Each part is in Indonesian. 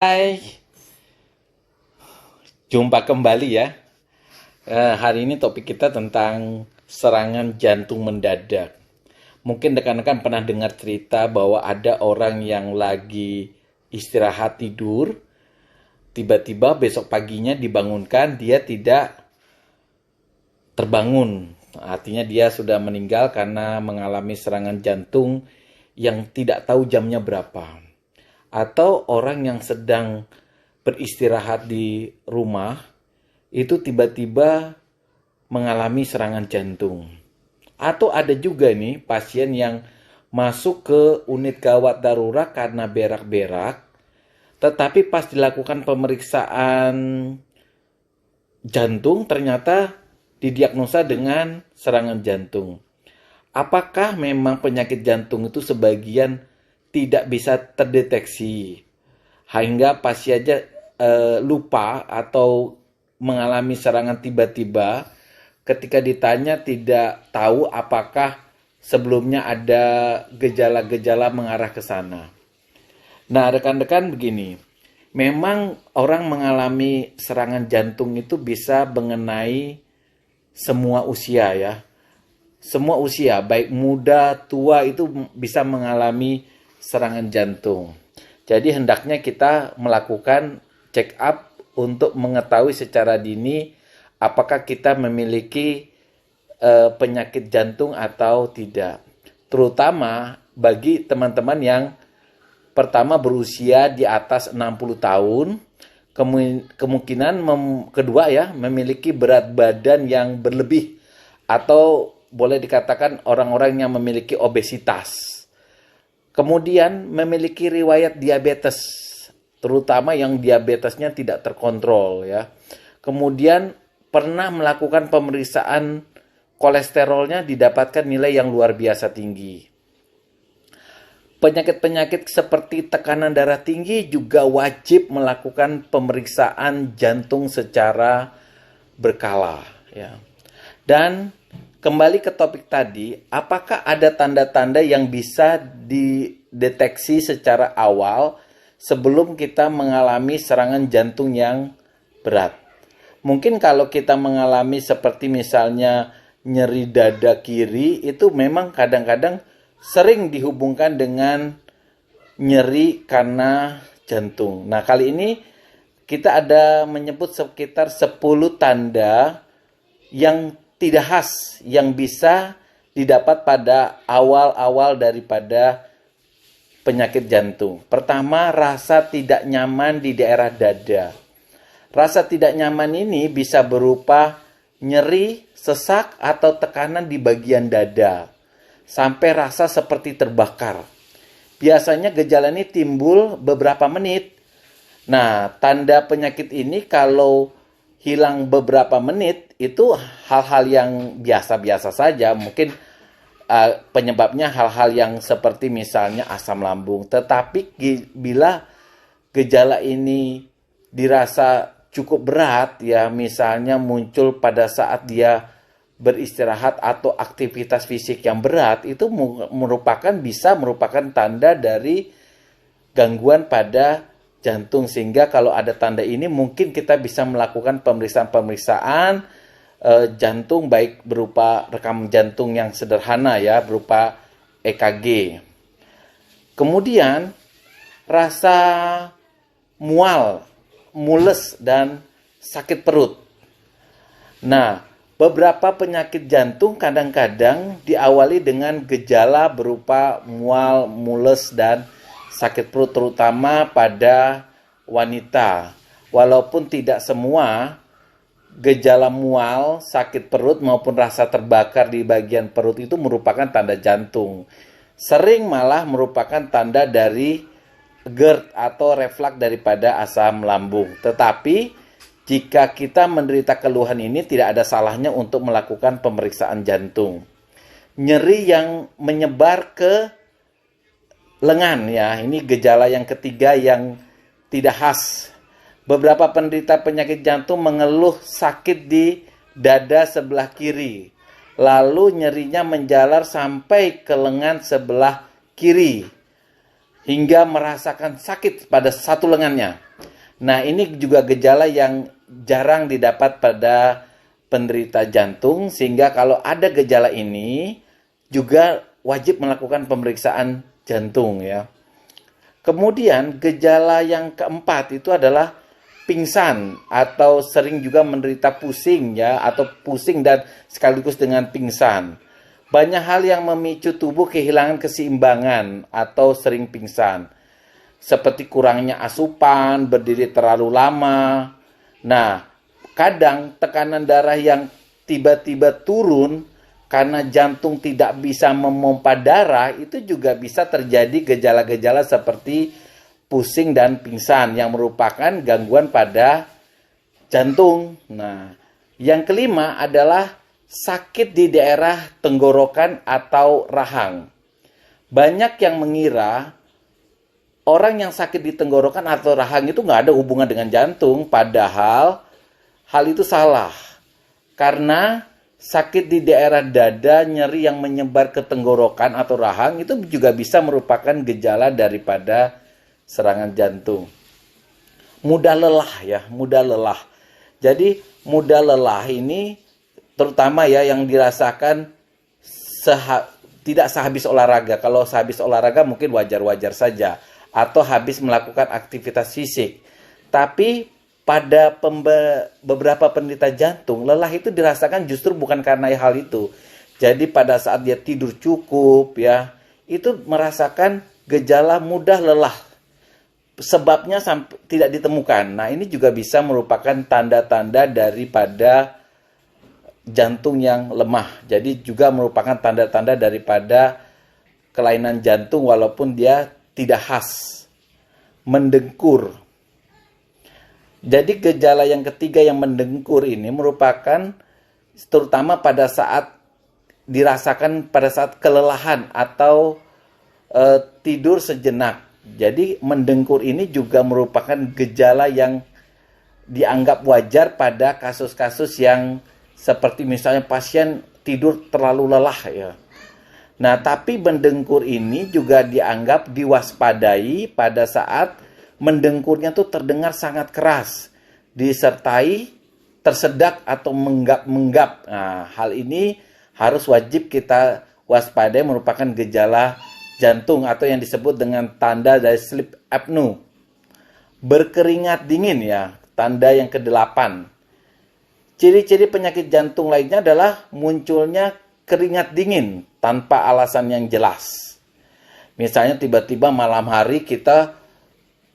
Hai, jumpa kembali ya. Hari ini topik kita tentang serangan jantung mendadak. Mungkin rekan-rekan pernah dengar cerita bahwa ada orang yang lagi istirahat tidur, tiba-tiba besok paginya dibangunkan, dia tidak terbangun. Artinya dia sudah meninggal karena mengalami serangan jantung yang tidak tahu jamnya berapa. Atau orang yang sedang beristirahat di rumah itu tiba-tiba mengalami serangan jantung. Atau ada juga nih pasien yang masuk ke unit gawat darurat karena berak-berak, tetapi pas dilakukan pemeriksaan jantung ternyata didiagnosa dengan serangan jantung. Apakah memang penyakit jantung itu sebagian tidak bisa terdeteksi hingga pasiennya lupa atau mengalami serangan tiba-tiba ketika ditanya tidak tahu apakah sebelumnya ada gejala-gejala mengarah ke sana. Nah, rekan-rekan begini, memang orang mengalami serangan jantung itu bisa mengenai semua usia ya. Semua usia, baik muda, tua itu bisa mengalami serangan jantung. Jadi hendaknya kita melakukan check up untuk mengetahui secara dini apakah kita memiliki penyakit jantung atau tidak. Terutama bagi teman-teman yang pertama berusia di atas 60 tahun, kemungkinan kedua ya memiliki berat badan yang berlebih atau boleh dikatakan orang-orang yang memiliki obesitas. Kemudian memiliki riwayat diabetes, terutama yang diabetesnya tidak terkontrol ya. Kemudian pernah melakukan pemeriksaan kolesterolnya didapatkan nilai yang luar biasa tinggi. Penyakit-penyakit seperti tekanan darah tinggi juga wajib melakukan pemeriksaan jantung secara berkala ya. Dan kembali ke topik tadi, apakah ada tanda-tanda yang bisa dideteksi secara awal sebelum kita mengalami serangan jantung yang berat? Mungkin kalau kita mengalami seperti misalnya nyeri dada kiri, itu memang kadang-kadang sering dihubungkan dengan nyeri karena jantung. Nah, kali ini kita ada menyebut sekitar 10 tanda yang tidak khas yang bisa didapat pada awal-awal daripada penyakit jantung. Pertama, rasa tidak nyaman di daerah dada. Rasa tidak nyaman ini bisa berupa nyeri, sesak, atau tekanan di bagian dada, sampai rasa seperti terbakar. Biasanya gejala ini timbul beberapa menit. Nah, tanda penyakit ini kalau hilang beberapa menit itu hal-hal yang biasa-biasa saja. Mungkin penyebabnya hal-hal yang seperti misalnya asam lambung. Tetapi bila gejala ini dirasa cukup berat ya, misalnya muncul pada saat dia beristirahat atau aktivitas fisik yang berat, itu bisa merupakan tanda dari gangguan pada jantung. Sehingga kalau ada tanda ini mungkin kita bisa melakukan pemeriksaan jantung, baik berupa rekam jantung yang sederhana ya, berupa EKG. Kemudian rasa mual, mules, dan sakit perut. Nah, beberapa penyakit jantung kadang-kadang diawali dengan gejala berupa mual, mules, dan sakit perut, terutama pada wanita. Walaupun tidak semua gejala mual, sakit perut, maupun rasa terbakar di bagian perut itu merupakan tanda jantung. Sering malah merupakan tanda dari GERD atau refleks daripada asam lambung. Tetapi jika kita menderita keluhan ini, tidak ada salahnya untuk melakukan pemeriksaan jantung. Nyeri yang menyebar ke lengan ya, ini gejala yang ketiga yang tidak khas. Beberapa penderita penyakit jantung mengeluh sakit di dada sebelah kiri, lalu nyerinya menjalar sampai ke lengan sebelah kiri. hingga merasakan sakit pada satu lengannya. Nah, ini juga gejala yang jarang didapat pada penderita jantung, sehingga kalau ada gejala ini juga wajib melakukan pemeriksaan jantung ya. Kemudian gejala yang keempat itu adalah pingsan atau sering juga menderita pusing ya, atau pusing dan sekaligus dengan pingsan. Banyak hal yang memicu tubuh kehilangan keseimbangan atau sering pingsan. Seperti kurangnya asupan, berdiri terlalu lama. Nah, kadang tekanan darah yang tiba-tiba turun karena jantung tidak bisa memompa darah, itu juga bisa terjadi gejala-gejala seperti pusing dan pingsan yang merupakan gangguan pada jantung. Nah, yang kelima adalah sakit di daerah tenggorokan atau rahang. Banyak yang mengira orang yang sakit di tenggorokan atau rahang itu nggak ada hubungan dengan jantung, padahal hal itu salah. Karena sakit di daerah dada, nyeri yang menyebar ke tenggorokan atau rahang itu juga bisa merupakan gejala daripada serangan jantung. Mudah lelah ya, mudah lelah. Jadi mudah lelah ini terutama ya yang dirasakan tidak sehabis olahraga. Kalau sehabis olahraga mungkin wajar-wajar saja, atau habis melakukan aktivitas fisik. Tapi pada beberapa penderita jantung, lelah itu dirasakan justru bukan karena hal itu. Jadi pada saat dia tidur cukup ya, itu merasakan gejala mudah lelah. Sebabnya tidak ditemukan. Nah, ini juga bisa merupakan tanda-tanda daripada jantung yang lemah. Jadi juga merupakan tanda-tanda daripada kelainan jantung walaupun dia tidak khas. Mendengkur. Jadi gejala yang ketiga yang mendengkur ini merupakan terutama pada saat dirasakan pada saat kelelahan atau tidur sejenak. Jadi mendengkur ini juga merupakan gejala yang dianggap wajar pada kasus-kasus yang seperti misalnya pasien tidur terlalu lelah ya. Nah, tapi mendengkur ini juga dianggap diwaspadai pada saat mendengkurnya tuh terdengar sangat keras, disertai tersedak atau menggap-menggap. Nah, hal ini harus wajib kita waspadai, merupakan gejala jantung atau yang disebut dengan tanda dari sleep apnea. Berkeringat dingin ya, tanda yang ke-8. Ciri-ciri penyakit jantung lainnya adalah munculnya keringat dingin tanpa alasan yang jelas. Misalnya tiba-tiba malam hari kita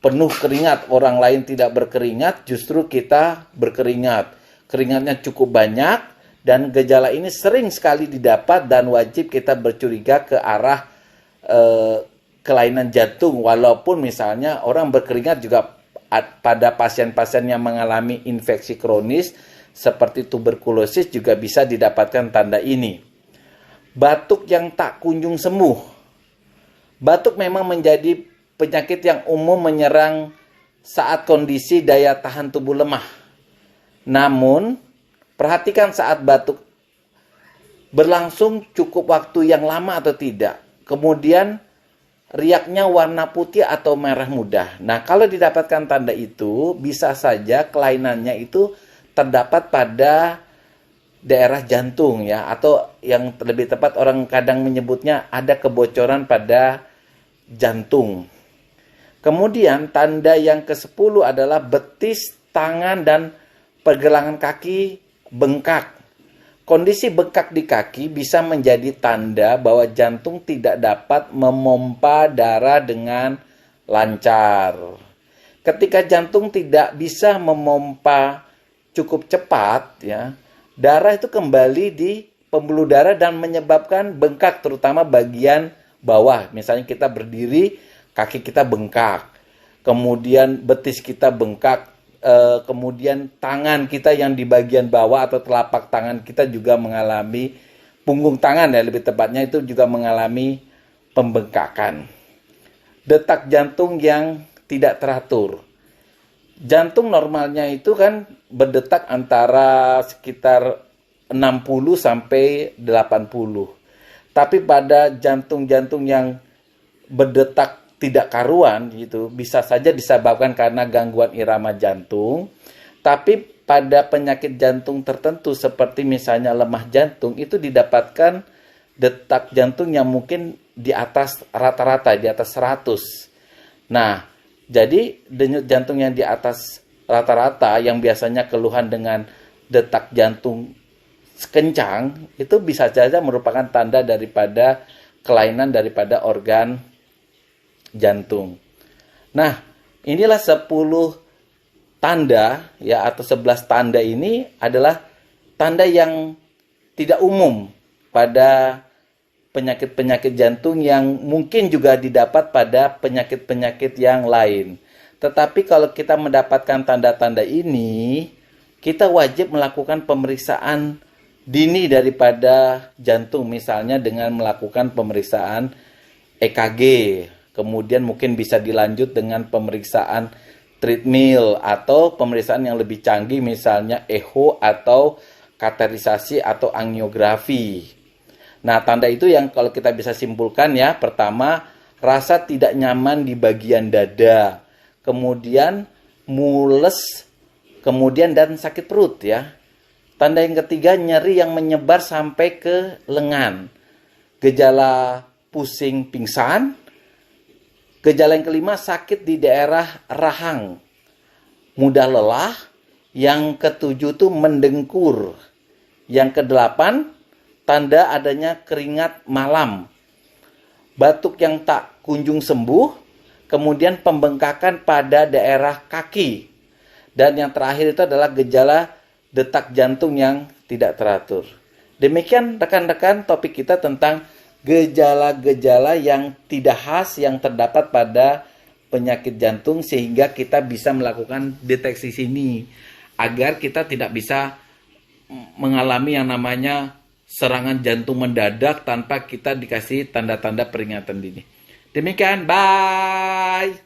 penuh keringat, orang lain tidak berkeringat, justru kita berkeringat. Keringatnya cukup banyak dan gejala ini sering sekali didapat dan wajib kita bercuriga ke arah kelainan jantung. Walaupun misalnya orang berkeringat juga pada pasien-pasien yang mengalami infeksi kronis seperti tuberkulosis juga bisa didapatkan tanda ini. Batuk yang tak kunjung sembuh. Batuk memang menjadi penyakit yang umum menyerang saat kondisi daya tahan tubuh lemah. Namun, perhatikan saat batuk berlangsung cukup waktu yang lama atau tidak. Kemudian riaknya warna putih atau merah muda. Nah, kalau didapatkan tanda itu, bisa saja kelainannya itu terdapat pada daerah jantung ya, atau yang lebih tepat orang kadang menyebutnya ada kebocoran pada jantung. Kemudian tanda yang ke-10 adalah betis, tangan, dan pergelangan kaki bengkak. Kondisi bengkak di kaki bisa menjadi tanda bahwa jantung tidak dapat memompa darah dengan lancar. Ketika jantung tidak bisa memompa cukup cepat, ya, darah itu kembali di pembuluh darah dan menyebabkan bengkak, terutama bagian bawah. Misalnya kita berdiri, kaki kita bengkak, kemudian betis kita bengkak, kemudian tangan kita yang di bagian bawah atau telapak tangan kita juga mengalami, punggung tangan ya lebih tepatnya, itu juga mengalami pembengkakan. Detak jantung yang tidak teratur. Jantung normalnya itu kan berdetak antara sekitar 60 sampai 80. Tapi pada jantung-jantung yang berdetak tidak karuan gitu, bisa saja disebabkan karena gangguan irama jantung. Tapi pada penyakit jantung tertentu seperti misalnya lemah jantung itu didapatkan detak jantung yang mungkin di atas rata-rata, di atas 100. Nah, jadi denyut jantung yang di atas rata-rata yang biasanya keluhan dengan detak jantung kencang itu bisa saja merupakan tanda daripada kelainan daripada organ jantung. Nah, inilah 10 tanda ya, atau 11 tanda ini adalah tanda yang tidak umum pada penyakit-penyakit jantung yang mungkin juga didapat pada penyakit-penyakit yang lain. Tetapi kalau kita mendapatkan tanda-tanda ini, kita wajib melakukan pemeriksaan dini daripada jantung, misalnya dengan melakukan pemeriksaan EKG. Kemudian mungkin bisa dilanjut dengan pemeriksaan treadmill atau pemeriksaan yang lebih canggih, misalnya echo atau kateterisasi atau angiografi. Nah, tanda itu yang kalau kita bisa simpulkan ya, pertama, rasa tidak nyaman di bagian dada, kemudian mules, kemudian dan sakit perut ya. Tanda yang ketiga, nyeri yang menyebar sampai ke lengan. Gejala pusing pingsan. Gejala yang kelima, sakit di daerah rahang, mudah lelah. Yang ketujuh tuh mendengkur. Yang kedelapan, tanda adanya keringat malam, batuk yang tak kunjung sembuh, kemudian pembengkakan pada daerah kaki. Dan yang terakhir itu adalah gejala detak jantung yang tidak teratur. Demikian rekan-rekan topik kita tentang gejala-gejala yang tidak khas yang terdapat pada penyakit jantung, sehingga kita bisa melakukan deteksi sini agar kita tidak bisa mengalami yang namanya serangan jantung mendadak tanpa kita dikasih tanda-tanda peringatan dini. Demikian, bye.